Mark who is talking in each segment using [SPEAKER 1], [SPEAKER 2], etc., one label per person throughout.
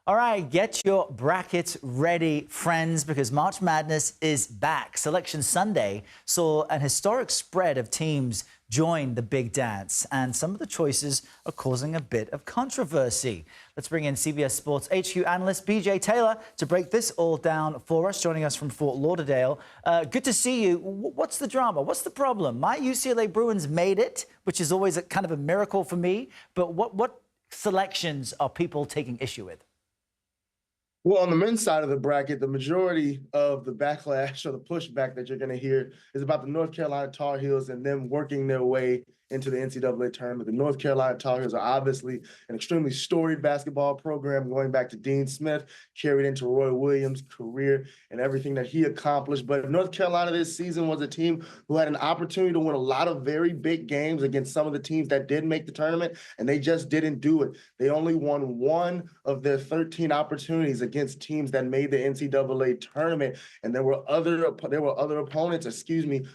[SPEAKER 1] All right, get your brackets ready, friends, because March Madness is back. Selection Sunday saw an historic spread of teams join the big dance, and some of the choices are causing a bit of controversy. Let's bring in CBS Sports HQ analyst BJ Taylor to break this all down for us, joining us from Fort Lauderdale. Good to see you. What's the drama? What's the problem? My UCLA Bruins made it, which is always kind of a miracle for me, but what selections are people taking issue with?
[SPEAKER 2] Well, on the men's side of the bracket, the majority of the backlash or the pushback that you're going to hear is about the North Carolina Tar Heels and them working their way into the NCAA tournament. The North Carolina Tar Heels are obviously an extremely storied basketball program going back to Dean Smith, carried into Roy Williams' career and everything that he accomplished. But North Carolina this season was a team who had an opportunity to win a lot of very big games against some of the teams that did make the tournament, and they just didn't do it. They only won one of their 13 opportunities against teams that made the NCAA tournament, and there were other opponents,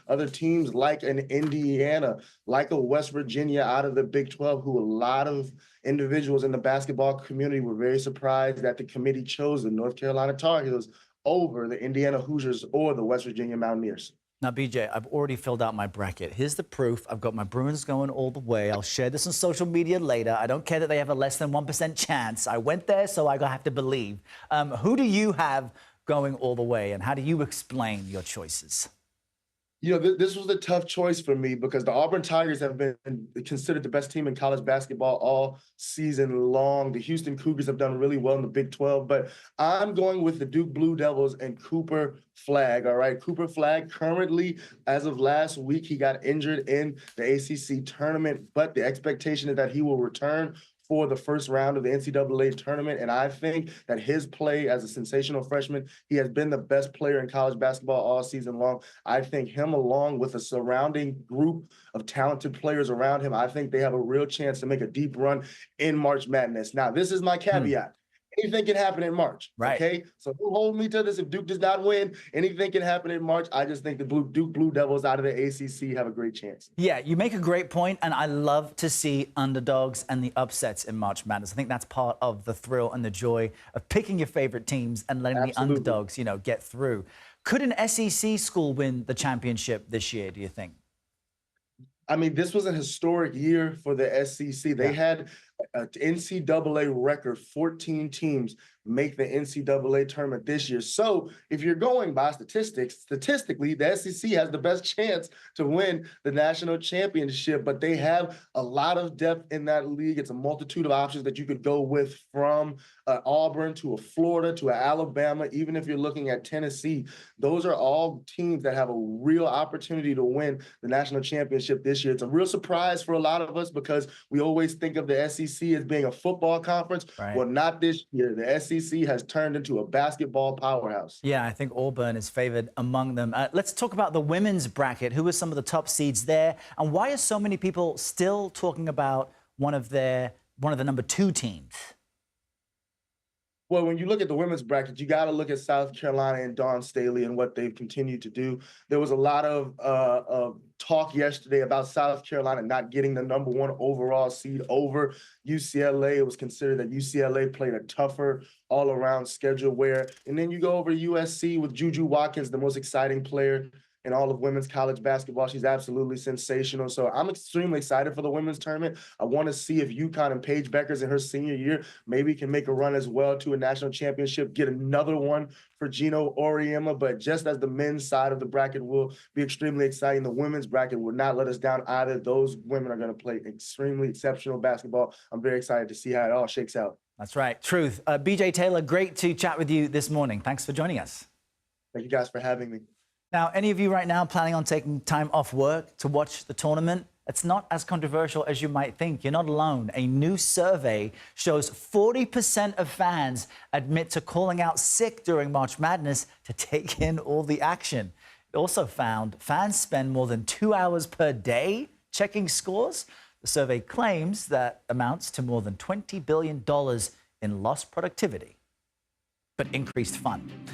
[SPEAKER 2] other teams like an Indiana, like a West Virginia out of the Big 12, who a lot of individuals in the basketball community were very surprised that the committee chose the North Carolina Tar Heels over the Indiana Hoosiers or the West Virginia Mountaineers.
[SPEAKER 1] Now, BJ, I've already filled out my bracket. Here's the proof. I've got my Bruins going all the way. I'll share this on social media later. I don't care that they have a less than 1% chance. I went there, so I have to believe. Who do you have going all the way, and how do you explain your choices?
[SPEAKER 2] You know, this was a tough choice for me because the Auburn Tigers have been considered the best team in college basketball all season long. The Houston Cougars have done really well in the Big 12, but I'm going with the Duke Blue Devils and Cooper Flagg, all right? Cooper Flagg currently, as of last week, he got injured in the ACC tournament, but the expectation is that he will return for the first round of the NCAA tournament. And I think that his play as a sensational freshman, he has been the best player in college basketball all season long. I think him, along with a surrounding group of talented players around him, I think they have a real chance to make a deep run in March Madness. Now, this is my caveat. Anything can happen in March,
[SPEAKER 1] right?
[SPEAKER 2] Okay, so don't hold me to this. If Duke does not win, anything can happen in March. I just think the Duke Blue Devils out of the ACC have a great chance.
[SPEAKER 1] Yeah, you make a great point, and I love to see underdogs and the upsets in March Madness. I think that's part of the thrill and the joy of picking your favorite teams and letting the underdogs, get through. Could an SEC school win the championship this year, do you think?
[SPEAKER 2] I mean, this was a historic year for the SEC. They had an NCAA record, 14 teams make the NCAA tournament this year. So if you're going by statistically, the SEC has the best chance to win the national championship, but they have a lot of depth in that league. It's a multitude of options that you could go with, from Auburn to a Florida to an Alabama. Even if you're looking at Tennessee, those are all teams that have a real opportunity to win the national championship this year. It's a real surprise for a lot of us because we always think of the SEC as being a football conference.
[SPEAKER 1] Right.
[SPEAKER 2] Well, not this year. The SEC has turned into a basketball powerhouse.
[SPEAKER 1] Yeah, I think Auburn is favored among them. Let's talk about the women's bracket. Who are some of the top seeds there, and why are so many people still talking about one of the number 2 teams?
[SPEAKER 2] Well, when you look at the women's bracket, you got to look at South Carolina and Dawn Staley and what they've continued to do. There was a lot of talk yesterday about South Carolina not getting the number 1 overall seed over UCLA. It was considered that UCLA played a tougher all-around schedule and then you go over to USC with Juju Watkins, the most exciting player in all of women's college basketball. She's absolutely sensational. So I'm extremely excited for the women's tournament. I want to see if UConn and Paige Beckers in her senior year maybe can make a run as well to a national championship, get another one for Gino Auriemma. But just as the men's side of the bracket will be extremely exciting, the women's bracket will not let us down either. Those women are going to play extremely exceptional basketball. I'm very excited to see how it all shakes out.
[SPEAKER 1] That's right. Truth. BJ Taylor, great to chat with you this morning. Thanks for joining us.
[SPEAKER 2] Thank you guys for having me.
[SPEAKER 1] Now, any of you right now planning on taking time off work to watch the tournament? It's not as controversial as you might think. You're not alone. A new survey shows 40% of fans admit to calling out sick during March Madness to take in all the action. It also found fans spend more than 2 hours per day checking scores. The survey claims that amounts to more than $20 billion in lost productivity, but increased fun.